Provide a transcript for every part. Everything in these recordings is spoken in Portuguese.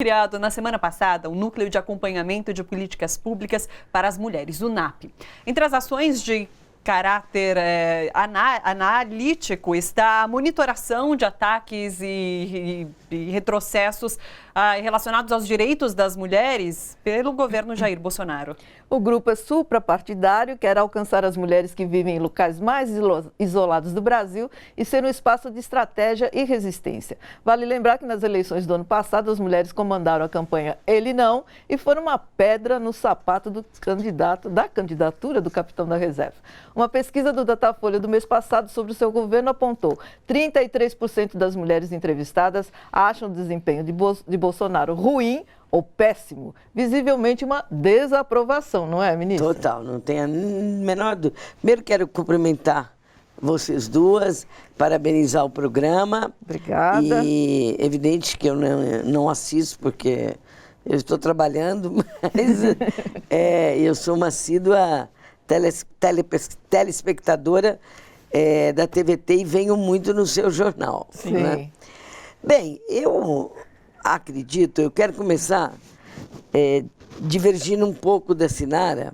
Criado na semana passada o Núcleo de Acompanhamento de Políticas Públicas para as Mulheres, o NAP. Entre as ações de caráter analítico está a monitoração de ataques e retrocessos relacionados aos direitos das mulheres pelo governo Jair Bolsonaro. O grupo é suprapartidário, quer alcançar as mulheres que vivem em locais mais isolados do Brasil e ser um espaço de estratégia e resistência. Vale lembrar que nas eleições do ano passado, as mulheres comandaram a campanha Ele Não e foram uma pedra no sapato da candidatura do capitão da reserva. Uma pesquisa do Datafolha do mês passado sobre o seu governo apontou 33% das mulheres entrevistadas acham o desempenho de Bolsonaro ruim ou péssimo, visivelmente uma desaprovação, não é, ministra? Total, não tem a menor dúvida. Primeiro quero cumprimentar vocês duas, parabenizar o programa. Obrigada. E evidente que eu não assisto porque eu estou trabalhando, mas eu sou uma assídua telespectadora da TVT e venho muito no seu jornal. Sim. Né? Bem, eu acredito, eu quero começar divergindo um pouco da Sinara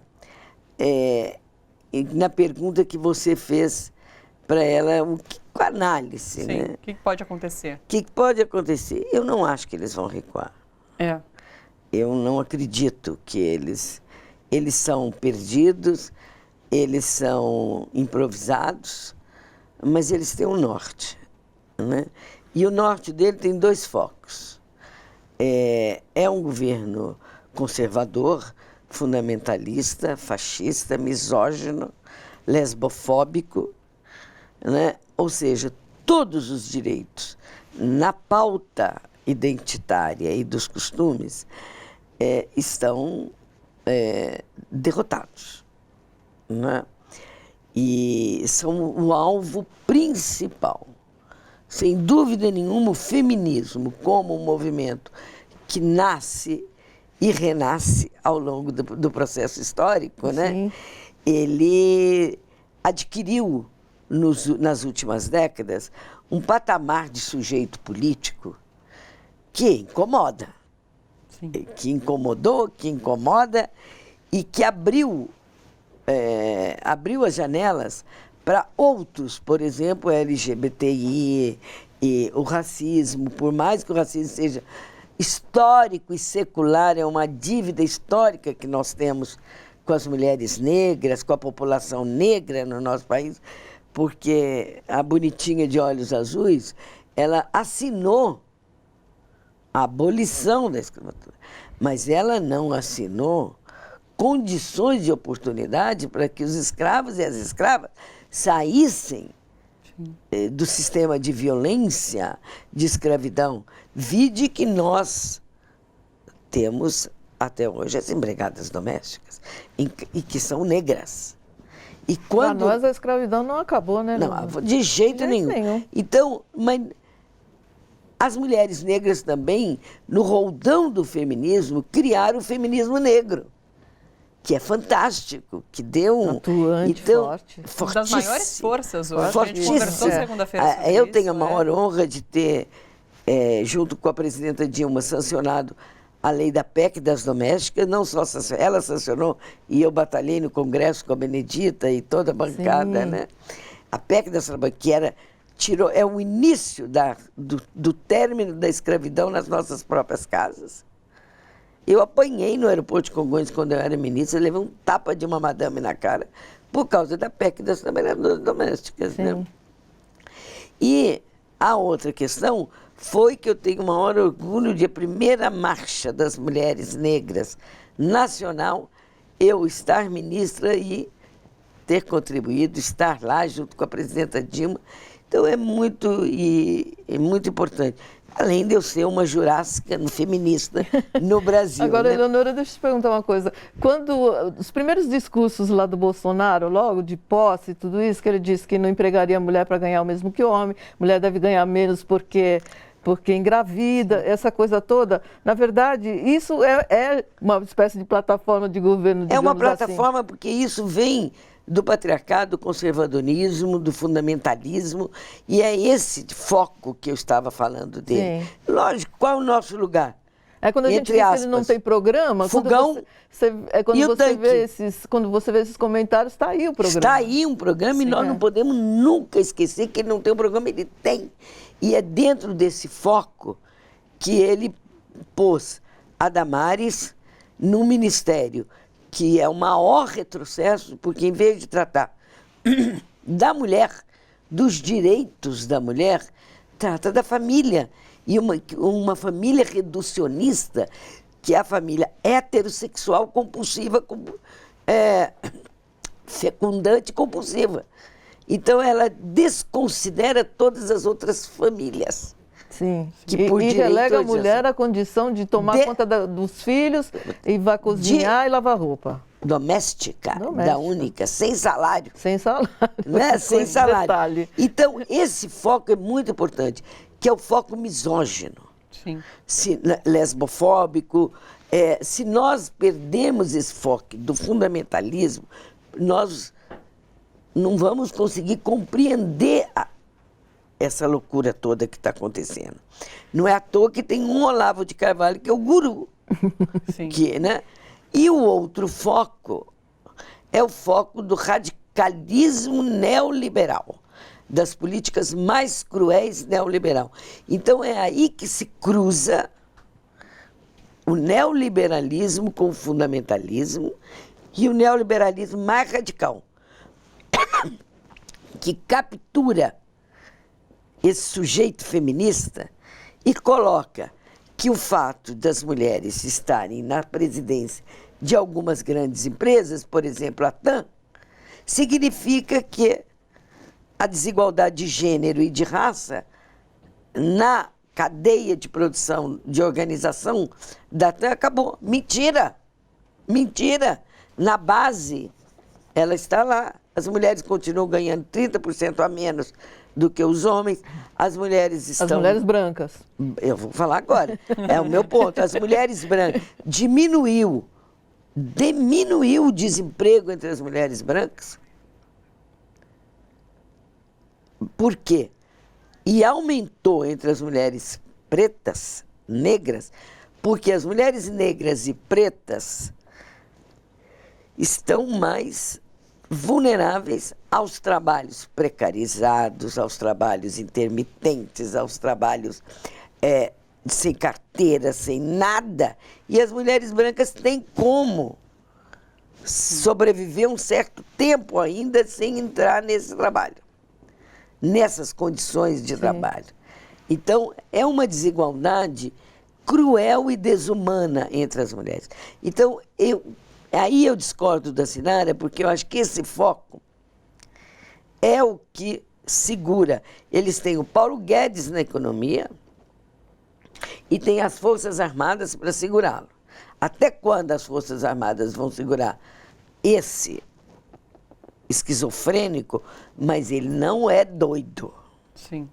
na pergunta que você fez para ela, com a análise. Sim, né? O que pode acontecer? O que pode acontecer? Eu não acho que eles vão recuar. Eu não acredito que eles são perdidos, eles são improvisados, mas eles têm um norte. Né? E o norte dele tem dois focos. É um governo conservador, fundamentalista, fascista, misógino, lesbofóbico, né? Ou seja, todos os direitos na pauta identitária e dos costumes estão derrotados. Né? E são o alvo principal. Sem dúvida nenhuma, o feminismo, como um movimento que nasce e renasce ao longo do processo histórico, né? Ele adquiriu, nas últimas décadas, um patamar de sujeito político que incomoda. Sim. Que incomodou, que incomoda e que abriu as janelas para outros, por exemplo, LGBTI e o racismo, por mais que o racismo seja histórico e secular, é uma dívida histórica que nós temos com as mulheres negras, com a população negra no nosso país, porque a bonitinha de olhos azuis, ela assinou a abolição da escravatura, mas ela não assinou condições de oportunidade para que os escravos e as escravas saíssem do sistema de violência, de escravidão. Vide que nós temos até hoje as empregadas domésticas, e que são negras. E quando... Para nós a escravidão não acabou, né? Não, de jeito nenhum. Então, mas as mulheres negras também, no roldão do feminismo, criaram o feminismo negro, que é fantástico, que deu um... Atuante, forte. Uma das maiores forças hoje. A gente conversou segunda-feira sobre eu isso, tenho a maior honra de ter, junto com a presidenta Dilma, sancionado a lei da PEC das domésticas. Não só ela sancionou, e eu batalhei no Congresso com a Benedita e toda a bancada. Né? A PEC das domésticas, que é o início do término da escravidão nas nossas próprias casas. Eu apanhei no aeroporto de Congonhas quando eu era ministra, levei um tapa de uma madame na cara por causa da PEC das trabalhadoras domésticas. Né? E a outra questão foi que eu tenho o maior orgulho de a primeira marcha das mulheres negras nacional, eu estar ministra e ter contribuído, estar lá junto com a presidenta Dilma. Então é muito importante. Além de eu ser uma jurássica feminista no Brasil. Agora, né? Eleonora, deixa eu te perguntar uma coisa. Quando os primeiros discursos lá do Bolsonaro, logo de posse e tudo isso, que ele disse que não empregaria a mulher para ganhar o mesmo que o homem, mulher deve ganhar menos porque engravida, essa coisa toda, na verdade, isso é uma espécie de plataforma de governo, digamos. É uma plataforma plataforma porque isso vem do patriarcado, do conservadorismo, do fundamentalismo, e é esse foco que eu estava falando dele. Sim. Lógico, qual é o nosso lugar? Quando a gente entre diz que aspas. ele não tem programa, Fogão quando e o você tanque. vê quando você vê esses comentários, está aí o programa. Está aí um programa e Sim, nós não podemos nunca esquecer que ele não tem um programa, ele tem. E é dentro desse foco que ele pôs a Damares no ministério, que é o maior retrocesso, porque em vez de tratar da mulher, dos direitos da mulher, trata da família. E uma família reducionista, que é a família heterossexual compulsiva, fecundante compulsiva. Então, ela desconsidera todas as outras famílias. Sim, Que por e direito relega a eles mulher assim. à condição de tomar conta dos filhos e vai cozinhar e lavar roupa. Doméstica, Doméstica. da única, sem salário. Sem salário. Né? Sem Esse salário. detalhe. Então, esse foco é muito importante, que é o foco misógino. Sim. Lesbofóbico. Se nós perdemos esse foco do fundamentalismo, nós não vamos conseguir compreender essa loucura toda que está acontecendo. Não é à toa que tem um Olavo de Carvalho, que é o guru. Sim. Né? E o outro foco é o foco do radicalismo neoliberal, das políticas mais cruéis neoliberal. Então, é aí que se cruza o neoliberalismo com o fundamentalismo e o neoliberalismo mais radical, que captura esse sujeito feminista e coloca que o fato das mulheres estarem na presidência de algumas grandes empresas, por exemplo, a TAM, significa que a desigualdade de gênero e de raça na cadeia de produção, de organização da TAM acabou. Mentira! Mentira! Na base, ela está lá. As mulheres continuam ganhando 30% a menos do que os homens. As mulheres estão... As mulheres brancas. Eu vou falar agora. É o meu ponto. As mulheres brancas diminuiu o desemprego entre as mulheres brancas. Por quê? E aumentou entre as mulheres pretas, negras, porque as mulheres negras e pretas estão mais vulneráveis aos trabalhos precarizados, aos trabalhos intermitentes, aos trabalhos sem carteira, sem nada. E as mulheres brancas têm como sobreviver um certo tempo ainda sem entrar nesse trabalho, nessas condições de trabalho. Então, é uma desigualdade cruel e desumana entre as mulheres. Então, aí eu discordo da Sinara, porque eu acho que esse foco é o que segura. Eles têm o Paulo Guedes na economia e tem as Forças Armadas para segurá-lo. Até quando as Forças Armadas vão segurar esse esquizofrênico? Mas ele não é doido. Sim.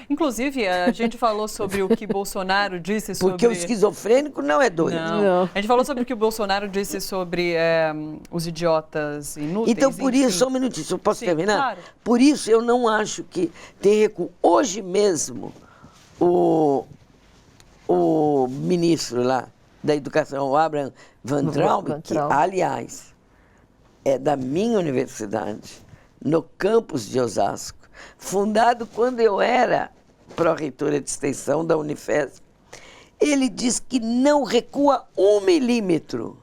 Inclusive, a gente falou sobre o que Bolsonaro disse sobre... Porque o esquizofrênico não é doido. Não. A gente falou sobre o que o Bolsonaro disse sobre os idiotas inúteis. Então, por enfim. isso, só um minutinho, eu posso terminar? Claro. Por isso, eu não acho que tem recuo. Hoje mesmo, o ministro lá da Educação, o Abraham Van Traub, que, aliás, é da minha universidade, no campus de Osasco, fundado quando eu era pró-reitora de extensão da Unifesp, ele diz que não recua 1 milímetro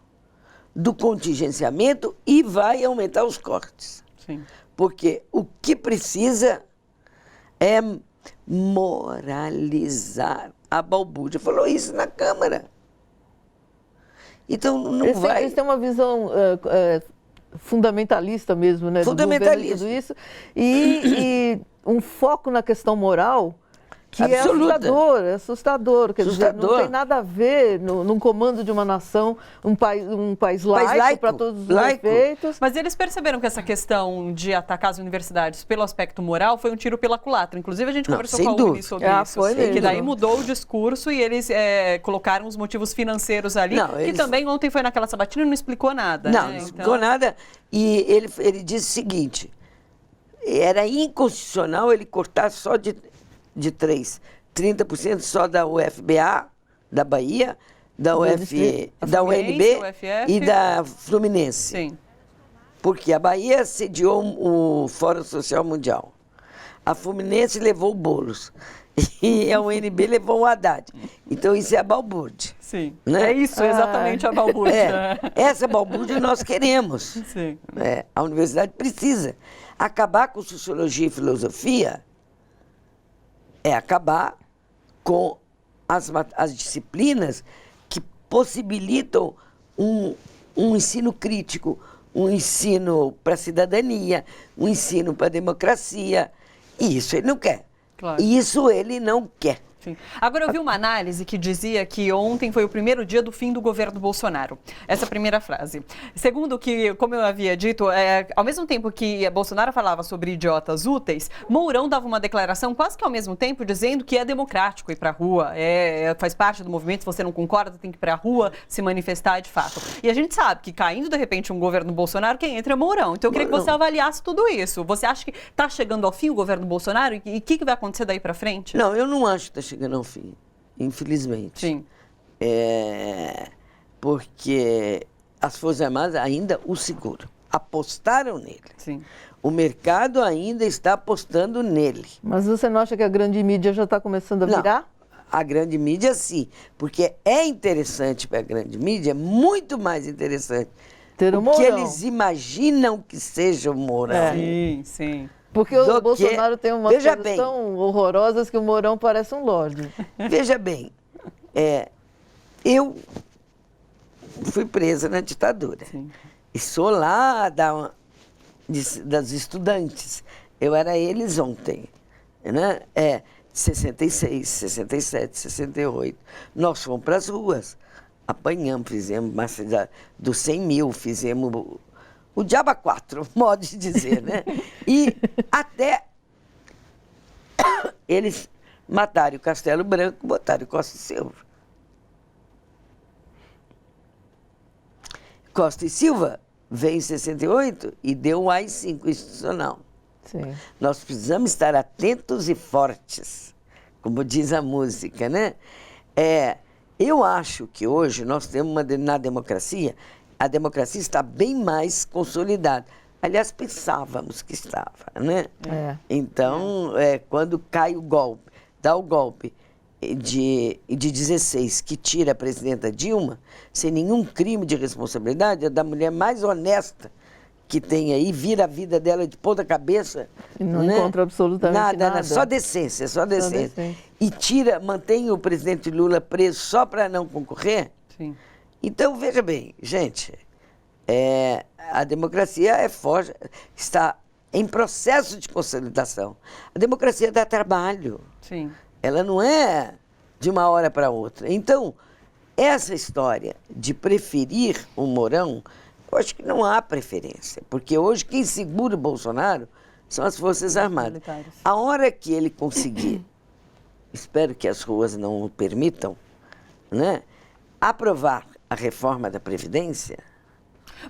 do contingenciamento e vai aumentar os cortes. Sim. Porque o que precisa é moralizar a balbúrdia. Falou isso na Câmara. Então, não vai... Eles têm uma visão fundamentalista mesmo, né? Fundamentalista. Do governo, tudo isso. E um foco na questão moral que Absoluta. é assustador. Quer dizer, não tem nada a ver num comando de uma nação, um país laico para todos os efeitos. Mas eles perceberam que essa questão de atacar as universidades pelo aspecto moral foi um tiro pela culatra. Inclusive, a gente conversou com a Uni sobre isso. Foi mesmo. Que daí mudou o discurso e eles colocaram os motivos financeiros ali, que também ontem foi naquela sabatina e não explicou nada. Não, não explicou nada. E ele disse o seguinte, era inconstitucional ele cortar só de 30% só da UFBA, da Bahia, da UNB UFF. e da Fluminense. Sim. Porque a Bahia sediou o Fórum Social Mundial. A Fluminense levou o Boulos. E a UNB levou o Haddad. Então, isso é a balbúrdia. Sim. Né? É isso, exatamente a balbúrdia. Essa balbúrdia nós queremos. Sim. A universidade precisa. Acabar com sociologia e filosofia é acabar com as disciplinas que possibilitam um ensino crítico, um ensino para a cidadania, um ensino para a democracia. E isso ele não quer. Claro. Isso ele não quer. Sim. Agora, eu vi uma análise que dizia que ontem foi o primeiro dia do fim do governo Bolsonaro. Essa primeira frase. Segundo que, como eu havia dito, ao mesmo tempo que Bolsonaro falava sobre idiotas úteis, Mourão dava uma declaração quase que ao mesmo tempo dizendo que é democrático ir para a rua, faz parte do movimento, se você não concorda tem que ir para a rua se manifestar de fato. E a gente sabe que caindo de repente um governo Bolsonaro, quem entra é Mourão. Então eu queria que você avaliasse tudo isso. Você acha que está chegando ao fim o governo Bolsonaro e o que vai acontecer daí para frente? Não, eu não acho que está chegando ao fim, infelizmente. Sim. Porque as Forças Armadas ainda o seguram, apostaram nele. Sim. O mercado ainda está apostando nele. Mas você não acha que a grande mídia já está começando a virar? A grande mídia sim, porque é interessante para a grande mídia, muito mais interessante. Ter o Porque Mourão. eles imaginam que seja o Mourão. Sim, sim. Porque o Bolsonaro tem umas Veja coisas bem. tão horrorosas que o Mourão parece um lorde. Veja bem, eu fui presa na ditadura. Sim. E sou lá das estudantes. Eu era eles ontem. Né? 66, 67, 68. Nós fomos para as ruas. Apanhamos, fizemos massa dos 100 mil, fizemos o diabo a quatro, modo de dizer, né? E até eles mataram o Castelo Branco, botaram o Costa e Silva. Costa e Silva veio em 68 e deu um AI-5 institucional. Sim. Nós precisamos estar atentos e fortes, como diz a música, né? Eu acho que hoje nós temos na democracia, a democracia está bem mais consolidada. Aliás, pensávamos que estava, né? Então, quando cai o golpe, dá o golpe de 16, que tira a presidenta Dilma, sem nenhum crime de responsabilidade, é da mulher mais honesta que tem aí, vira a vida dela de ponta cabeça. E não encontra absolutamente nada. Só decência, só decência. E mantém o presidente Lula preso só para não concorrer. Sim. Então, veja bem, gente, a democracia é forte, está em processo de consolidação. A democracia dá trabalho. Sim. Ela não é de uma hora para outra. Então, essa história de preferir o Mourão, eu acho que não há preferência, porque hoje quem segura o Bolsonaro são as Forças Armadas. A hora que ele conseguir, espero que as ruas não o permitam, né, aprovar a reforma da Previdência.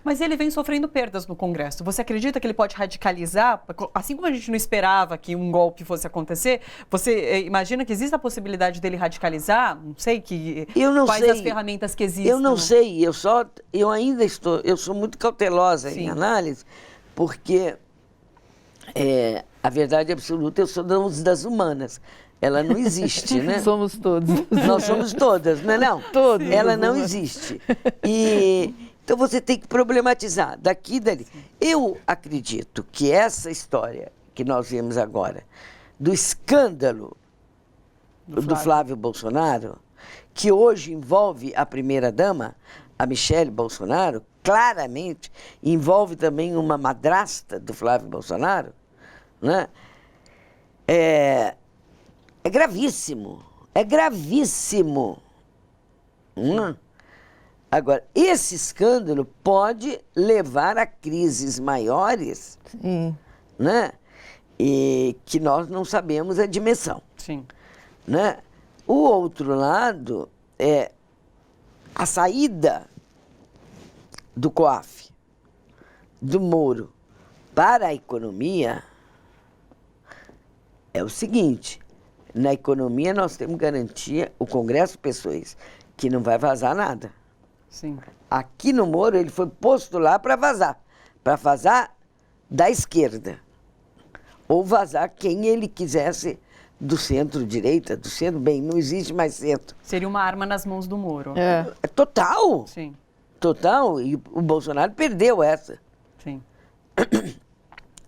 Mas ele vem sofrendo perdas no Congresso. Você acredita que ele pode radicalizar? Assim como a gente não esperava que um golpe fosse acontecer, você imagina que existe a possibilidade dele radicalizar? Não sei quais as ferramentas que existem. Eu não sei, eu sou muito cautelosa em análise, porque a verdade absoluta, eu sou das humanas. Ela não existe, né? Somos todos. Nós somos todas, não é não? Todos. Ela não existe. Então você tem que problematizar daqui e dali. Eu acredito que essa história que nós vimos agora, do escândalo do Flávio Bolsonaro, que hoje envolve a primeira-dama, a Michele Bolsonaro, claramente envolve também uma madrasta do Flávio Bolsonaro, né? É gravíssimo. É gravíssimo. Agora, esse escândalo pode levar a crises maiores, né? E que nós não sabemos a dimensão. Sim. Né? O outro lado é a saída do COAF, do Moro, para a economia. É o seguinte, na economia nós temos garantia, o Congresso Pessoas que não vai vazar nada. Sim. Aqui no Moro, ele foi posto lá para vazar da esquerda, ou vazar quem ele quisesse do centro-direita, do centro, bem, não existe mais centro. Seria uma arma nas mãos do Moro. É. É total, Sim, total, e o Bolsonaro perdeu essa. sim.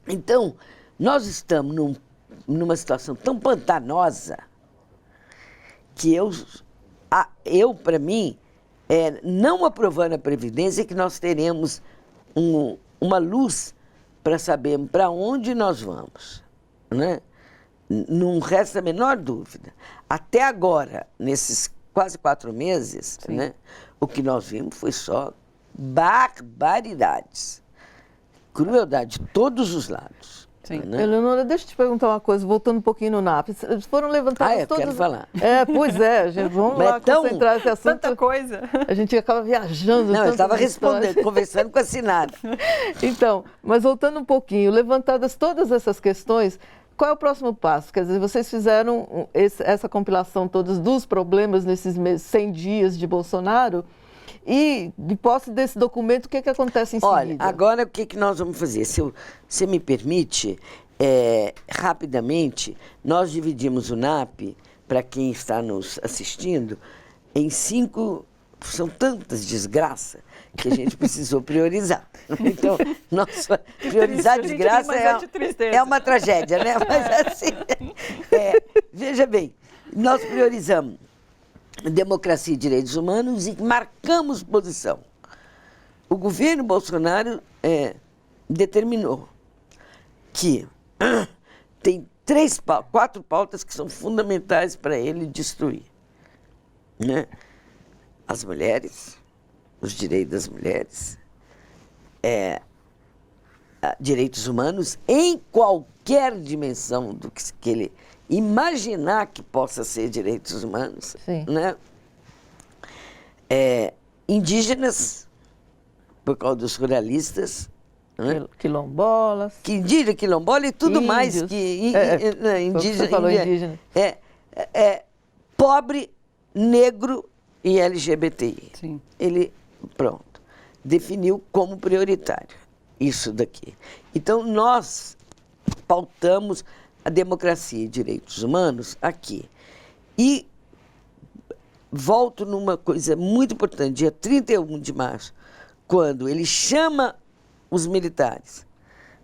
Então, nós estamos numa situação tão pantanosa que para mim, não aprovando a Previdência, que nós teremos uma luz para sabermos para onde nós vamos, né? Não resta a menor dúvida. Até agora, nesses quase 4 meses, né, o que nós vimos foi só barbaridades. Crueldade de todos os lados. Sim. Né? Eleonora, deixa eu te perguntar uma coisa, voltando um pouquinho no NAP. Foram levantadas eu todas... quero falar. Pois é, gente, vamos Mas lá concentrar esse assunto. Tanta coisa. A gente acaba viajando. Não, eu estava tantas histórias. respondendo, conversando com a Sinara. Então, mas voltando um pouquinho, levantadas todas essas questões, qual é o próximo passo? Quer dizer, vocês fizeram essa compilação todos dos problemas nesses 100 dias de Bolsonaro e, de posse desse documento, o que acontece em Olha, seguida? agora o que nós vamos fazer? Se você me permite, rapidamente, nós dividimos o NAP, para quem está nos assistindo, em 5... São tantas desgraças que a gente precisou priorizar. Então, nossa, priorizar Triste, desgraça mas é de tristeza. é uma tragédia, né? Mas assim, veja bem, nós priorizamos democracia e direitos humanos e marcamos posição. O governo Bolsonaro determinou que tem 4 pautas que são fundamentais para ele destruir, né? As mulheres, os direitos das mulheres, direitos humanos em qualquer dimensão do que ele imaginar que possa ser direitos humanos, Sim. né? Indígenas, por causa dos ruralistas, né? Quilombolas. Que indígena, quilombola e tudo Índios. mais que Você falou indígena. Pobre, negro e LGBTI. Sim. Ele, pronto, definiu como prioritário isso daqui. Então, nós pautamos a democracia e direitos humanos aqui. E volto numa coisa muito importante, dia 31 de março, quando ele chama os militares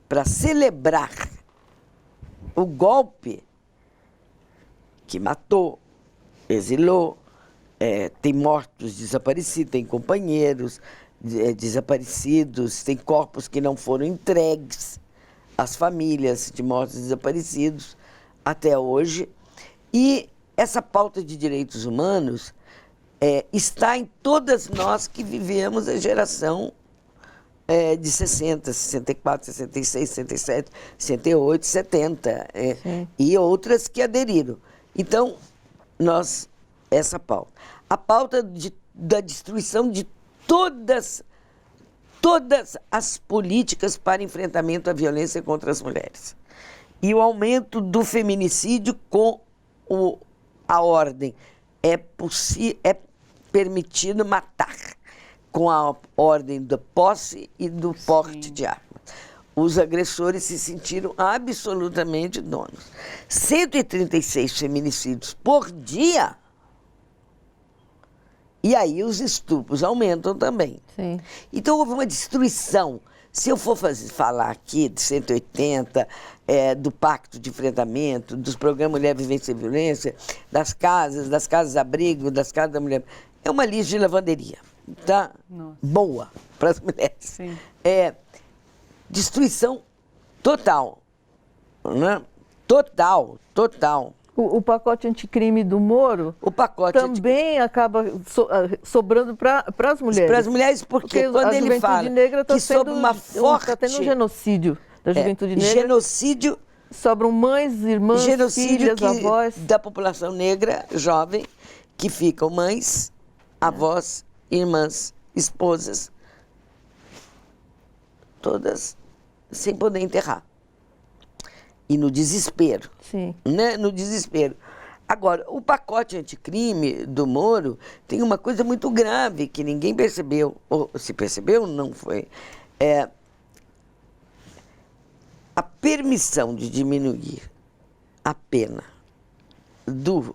para celebrar o golpe que matou, exilou, tem mortos desaparecidos, tem companheiros desaparecidos, tem corpos que não foram entregues às famílias de mortos desaparecidos até hoje. E essa pauta de direitos humanos está em todas nós que vivemos a geração de 60, 64, 66, 67, 68, 70, e outras que aderiram. Então, essa pauta. A pauta da destruição de todas as políticas para enfrentamento à violência contra as mulheres. E o aumento do feminicídio com a ordem. É permitido matar, com a ordem da posse e do porte de armas. Os agressores se sentiram absolutamente donos. 136 feminicídios por dia. E aí os estupros aumentam também. Sim. Então houve uma destruição. Se eu for falar aqui de 180, do Pacto de Enfrentamento, dos programas Mulher Vivência e Violência, das casas abrigo, das casas da mulher, é uma lista de lavanderia, tá? Nossa. Boa para as mulheres. Sim. Destruição total, né? Total. O pacote anticrime do Moro O pacote também acaba sobrando para as mulheres. para as mulheres, porque quando ele fala negra que sob uma forte... Está tendo um genocídio da juventude negra. Genocídio, Sobram mães, irmãs, genocídio filhas, avós. da população negra jovem, que ficam mães, avós, irmãs, esposas, todas sem poder enterrar. E no desespero. Sim. Né? No desespero. Agora, o pacote anticrime do Moro tem uma coisa muito grave que ninguém percebeu, ou se percebeu, não foi. A permissão de diminuir a pena do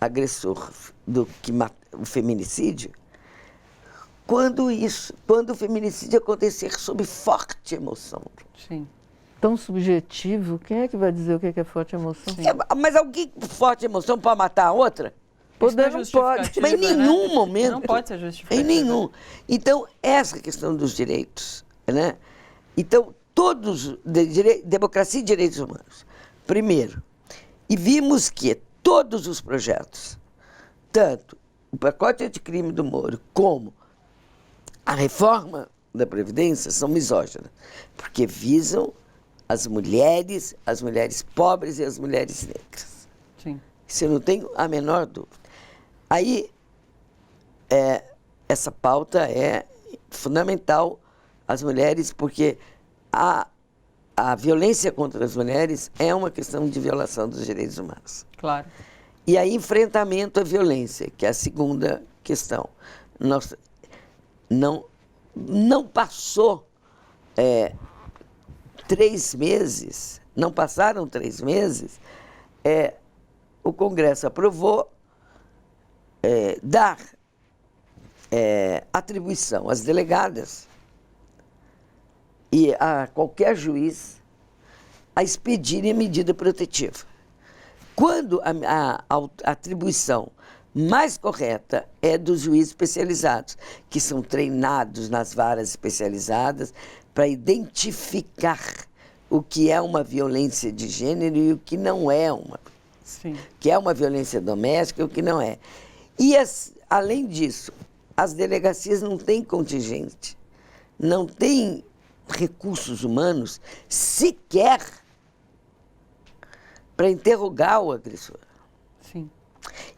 agressor, o feminicídio, quando o feminicídio acontecer sob forte emoção. Sim. Tão subjetivo, quem é que vai dizer o que é forte emoção? Mas alguém com forte emoção pode matar a outra? Poder não pode. Mas em nenhum momento. Não pode ser justificativo. Em nenhum. Então, essa questão dos direitos, né? Então, democracia e direitos humanos. Primeiro, e vimos que todos os projetos, tanto o pacote anticrime do Moro, como a reforma da Previdência, são misóginas, porque visam as mulheres pobres e as mulheres negras. Sim. Isso eu não tenho a menor dúvida. Aí, essa pauta é fundamental às mulheres, porque a violência contra as mulheres é uma questão de violação dos direitos humanos. Claro. E aí, enfrentamento à violência, que é a segunda questão. Não passou 3 meses, não passaram 3 meses, o Congresso aprovou dar atribuição às delegadas e a qualquer juiz a expedirem a medida protetiva. Quando a atribuição mais correta é dos juízes especializados, que são treinados nas varas especializadas para identificar o que é uma violência de gênero e o que não é uma. Sim. Que é uma violência doméstica e o que não é. E, além disso, as delegacias não têm contingente, não têm recursos humanos sequer para interrogar o agressor. Sim.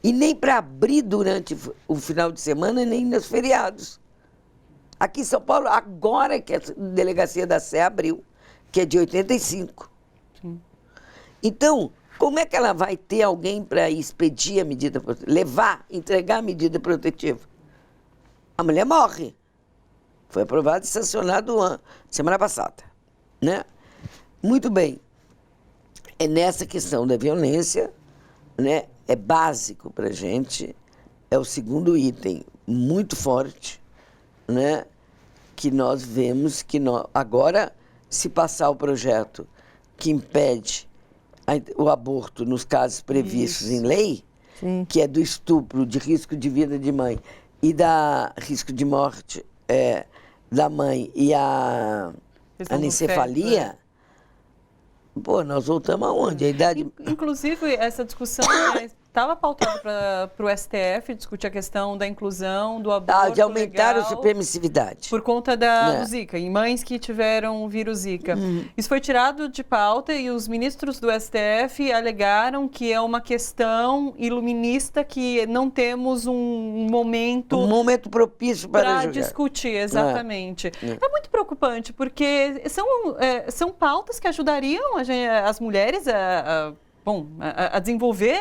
E nem para abrir durante o final de semana, nem nos feriados. Aqui em São Paulo, agora que a delegacia da Sé abriu, que é de 85. Sim. Então, como é que ela vai ter alguém para expedir a medida protetiva, entregar a medida protetiva? A mulher morre. Foi aprovado e sancionado semana passada, né? Muito bem. É nessa questão da violência, né? É básico para a gente, é o segundo item muito forte, né? Que nós vemos que agora, se passar o projeto que impede o aborto nos casos previstos em lei, Sim. que é do estupro, de risco de vida de mãe e da risco de morte da mãe e a anencefalia, pô, nós voltamos aonde? A idade... Inclusive, essa discussão estava pautada para o STF discutir a questão da inclusão do aborto de aumentar legal a permissividade. por conta do Zika, em mães que tiveram o vírus Zika. Isso foi tirado de pauta e os ministros do STF alegaram que é uma questão iluminista, que não temos um momento propício para discutir, exatamente. É muito preocupante, porque são pautas que ajudariam as mulheres a desenvolver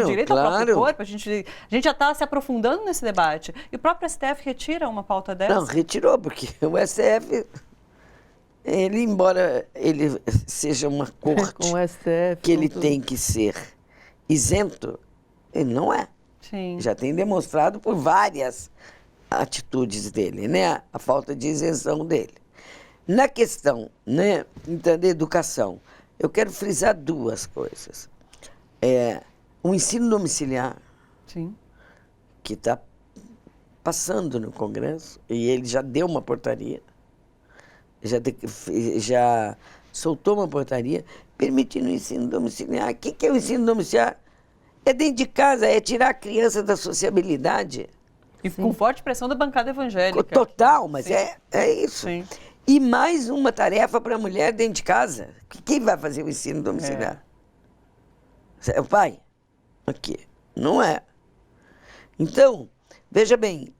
o direito ao próprio corpo. A gente já está se aprofundando nesse debate. E o próprio STF retira uma pauta dessa? Não, retirou, porque o STF, embora ele seja uma corte com o STF, que ele tem que ser isento, ele não é. Sim. Já tem demonstrado por várias atitudes dele, né? A falta de isenção dele. Na questão, né, então, da educação, eu quero frisar 2 coisas. O ensino domiciliar, Sim. que está passando no Congresso, e ele já deu uma portaria, já soltou uma portaria permitindo o ensino domiciliar. O que é o ensino domiciliar? É dentro de casa, é tirar a criança da sociabilidade. E com forte pressão da bancada evangélica. Total, mas Sim. é isso. Sim. E mais uma tarefa para a mulher dentro de casa. Quem vai fazer o ensino domiciliar? É o pai? Aqui. Não é. Então, veja bem,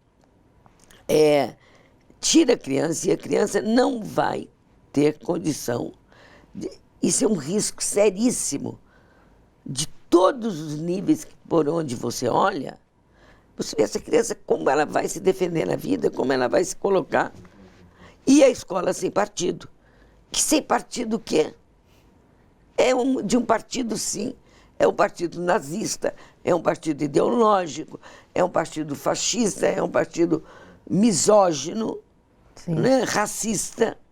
tira a criança e a criança não vai ter condição. Isso é um risco seríssimo de todos os níveis por onde você olha, você vê essa criança, como ela vai se defender na vida, como ela vai se colocar. E a escola sem partido. Que sem partido o quê? De um partido, sim. É um partido nazista, é um partido ideológico, é um partido fascista, é um partido misógino, né, racista.